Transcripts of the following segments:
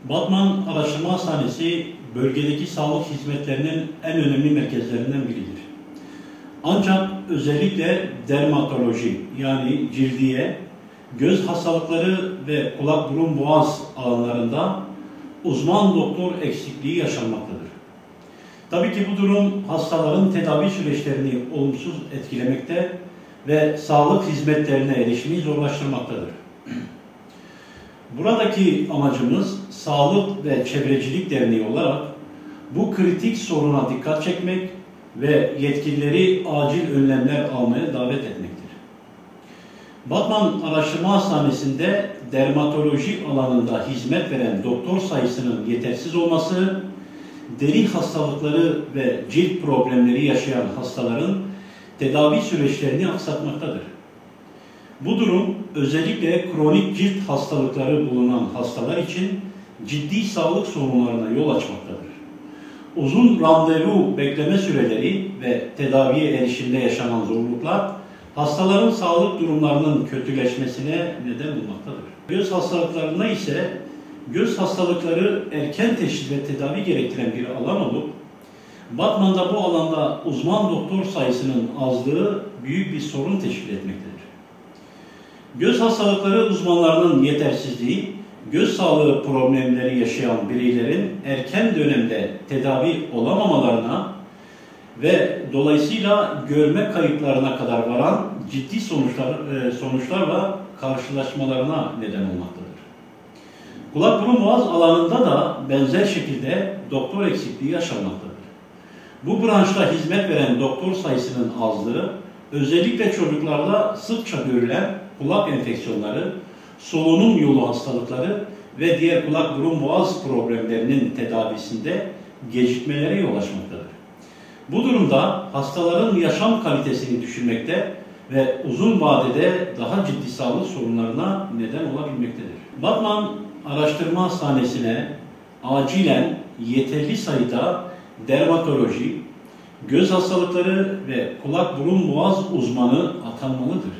Batman Araştırma Hastanesi bölgedeki sağlık hizmetlerinin en önemli merkezlerinden biridir. Ancak özellikle dermatoloji yani cildiye, göz hastalıkları ve kulak burun boğaz alanlarında uzman doktor eksikliği yaşanmaktadır. Tabii ki bu durum hastaların tedavi süreçlerini olumsuz etkilemekte ve sağlık hizmetlerine erişimi zorlaştırmaktadır. Buradaki amacımız Sağlık ve Çevrecilik Derneği olarak bu kritik soruna dikkat çekmek ve yetkilileri acil önlemler almaya davet etmektir. Batman Araştırma Hastanesi'nde dermatoloji alanında hizmet veren doktor sayısının yetersiz olması, deri hastalıkları ve cilt problemleri yaşayan hastaların tedavi süreçlerini aksatmaktadır. Bu durum özellikle kronik cilt hastalıkları bulunan hastalar için ciddi sağlık sorunlarına yol açmaktadır. Uzun randevu bekleme süreleri ve tedaviye erişimde yaşanan zorluklar hastaların sağlık durumlarının kötüleşmesine neden olmaktadır. Göz hastalıklarında ise göz hastalıkları erken teşhis ve tedavi gerektiren bir alan olup Batman'da bu alanda uzman doktor sayısının azlığı büyük bir sorun teşkil etmektedir. Göz hastalıkları uzmanlarının yetersizliği, göz sağlığı problemleri yaşayan bireylerin erken dönemde tedavi olamamalarına ve dolayısıyla görme kayıplarına kadar varan ciddi sonuçlarla karşılaşmalarına neden olmaktadır. Kulak burun boğaz alanında da benzer şekilde doktor eksikliği yaşanmaktadır. Bu branşta hizmet veren doktor sayısının azlığı, özellikle çocuklarda sıkça görülen kulak enfeksiyonları, solunum yolu hastalıkları ve diğer kulak burun boğaz problemlerinin tedavisinde gecikmelere yol açmaktadır. Bu durumda hastaların yaşam kalitesini düşürmekte ve uzun vadede daha ciddi sağlık sorunlarına neden olabilmektedir. Batman Araştırma Hastanesi'ne acilen yeterli sayıda dermatoloji, göz hastalıkları ve kulak burun boğaz uzmanı atanmalıdır.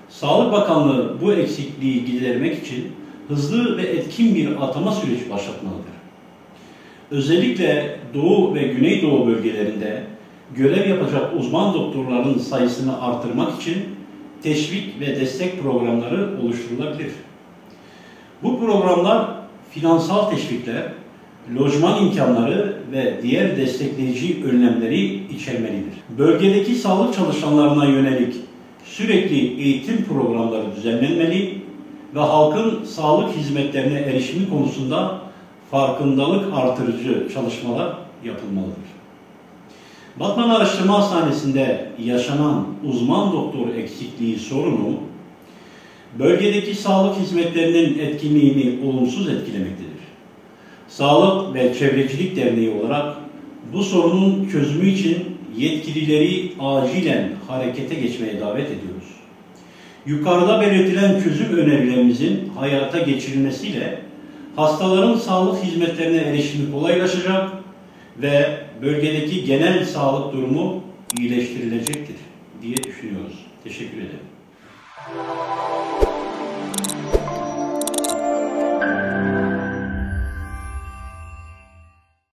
Sağlık Bakanlığı bu eksikliği gidermek için hızlı ve etkin bir atama süreci başlatmalıdır. Özellikle Doğu ve Güneydoğu bölgelerinde görev yapacak uzman doktorların sayısını artırmak için teşvik ve destek programları oluşturulabilir. Bu programlar finansal teşvikler, lojman imkanları ve diğer destekleyici önlemleri içermelidir. Bölgedeki sağlık çalışanlarına yönelik sürekli eğitim programları düzenlenmeli ve halkın sağlık hizmetlerine erişimi konusunda farkındalık artırıcı çalışmalar yapılmalıdır. Batman Araştırma Hastanesi'nde yaşanan uzman doktor eksikliği sorunu, bölgedeki sağlık hizmetlerinin etkinliğini olumsuz etkilemektedir. Sağlık ve Çevrecilik Derneği olarak bu sorunun çözümü için yetkilileri acilen harekete geçmeye davet ediyoruz. Yukarıda belirtilen çözüm önerilerimizin hayata geçirilmesiyle hastaların sağlık hizmetlerine erişimi kolaylaşacak ve bölgedeki genel sağlık durumu iyileştirilecektir diye düşünüyoruz. Teşekkür ederim.